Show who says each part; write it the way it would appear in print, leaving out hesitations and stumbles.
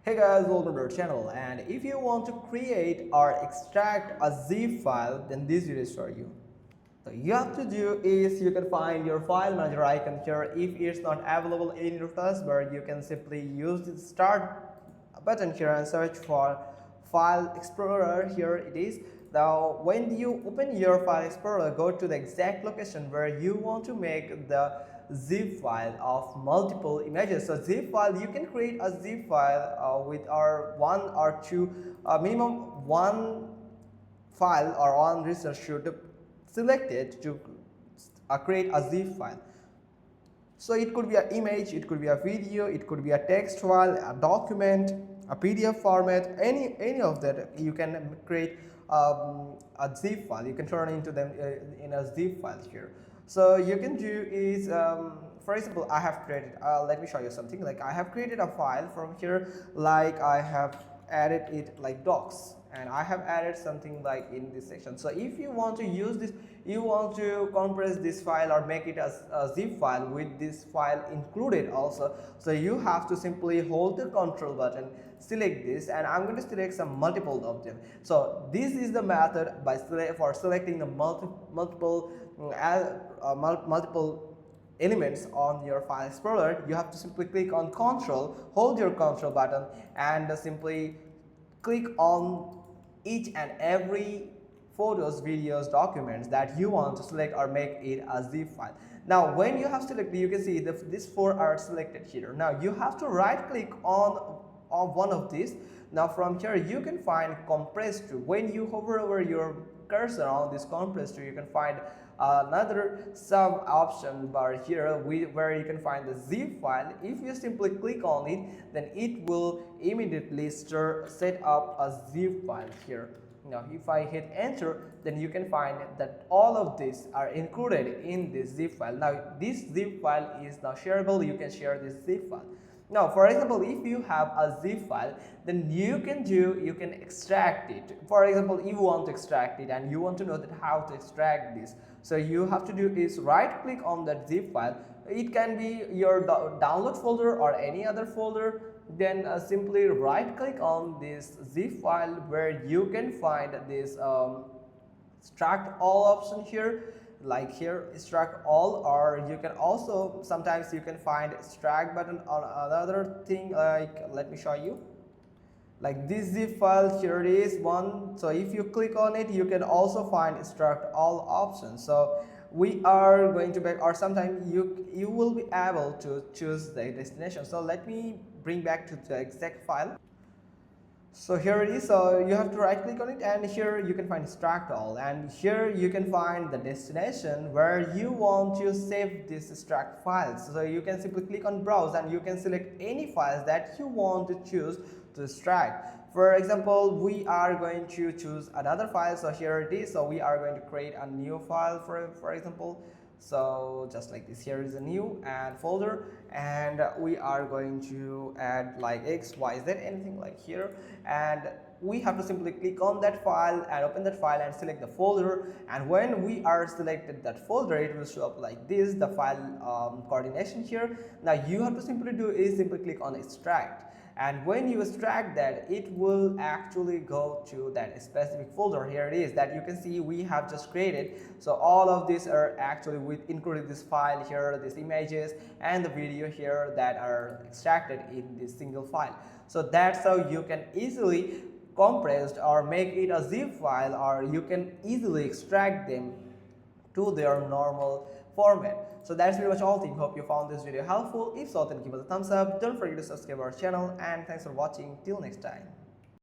Speaker 1: Hey guys, welcome to our channel, and if you want to create or extract a zip file, then this video is for you. So you have to do is you can find your file manager icon here. If it's not available in your taskbar, you can simply use the start button here and search for File Explorer. Here it is. Now when you open your File Explorer, go to the exact location where you want to make the zip file of multiple images. So zip file, you can create a zip file with our one or two minimum one file or one resource should select it to create a zip file. So it could be an image, it could be a video, it could be a text file, a document, a PDF format, any of that. You can create a zip file. You can turn into them in a zip file here. So you can do is for example, I have created let me show you something. Like I have created a file from here, like I have added it like docs, and I have added something like in this section. So if you want to use this, you want to compress this file or make it as a zip file with this file included also, so you have to simply hold the control button, select this, and I'm going to select some multiple of them. So this is the method for selecting the multiple elements on your File Explorer. You have to simply click on Control, hold your Control button, and simply click on each and every photos, videos, documents that you want to select or make it a zip file. Now when you have selected, you can see these four are selected here. Now you have to right click on one of these. Now from here you can find compress to. When you hover over your cursor on this compress to, you can find another sub option bar here where you can find the zip file. If you simply click on it, then it will immediately set up a zip file here. Now if I hit enter, then you can find that all of these are included in this zip file. Now this zip file is now shareable. You can share this zip file. Now for example, if you have a zip file, then you can extract it. For example, you want to extract it and you want to know that how to extract this. So you have to do is right click on that zip file. It can be your download folder or any other folder. Then simply right click on this zip file where you can find this extract all option here. Like here, extract all, or you can also sometimes you can find extract button on another thing. Like let me show you, like this zip file here it is one. So if you click on it, you can also find extract all options. So we are going to back, or sometimes you will be able to choose the destination. So let me bring back to the exact file. So here it is. So you have to right click on it, and here you can find extract all, and here you can find the destination where you want to save this extract files. So you can simply click on browse and you can select any files that you want to choose to extract. For example, we are going to choose another file. So here it is. So we are going to create a new file for example. So just like this, here is a new and folder, and we are going to add like XYZ, anything like here, and we have to simply click on that file and open that file and select the folder. And when we are selected that folder, it will show up like this, the file coordination here. Now you have to simply do is simply click on extract, and when you extract that, it will actually go to that specific folder. Here it is that you can see we have just created. So all of these are actually with including this file here, these images and the video here that are extracted in this single file. So that's how you can easily compress or make it a zip file, or you can easily extract them to their normal format. So that's pretty much all thing. Hope you found this video helpful. If so, then give us a thumbs up. Don't forget to subscribe our channel, and thanks for watching. Till next time.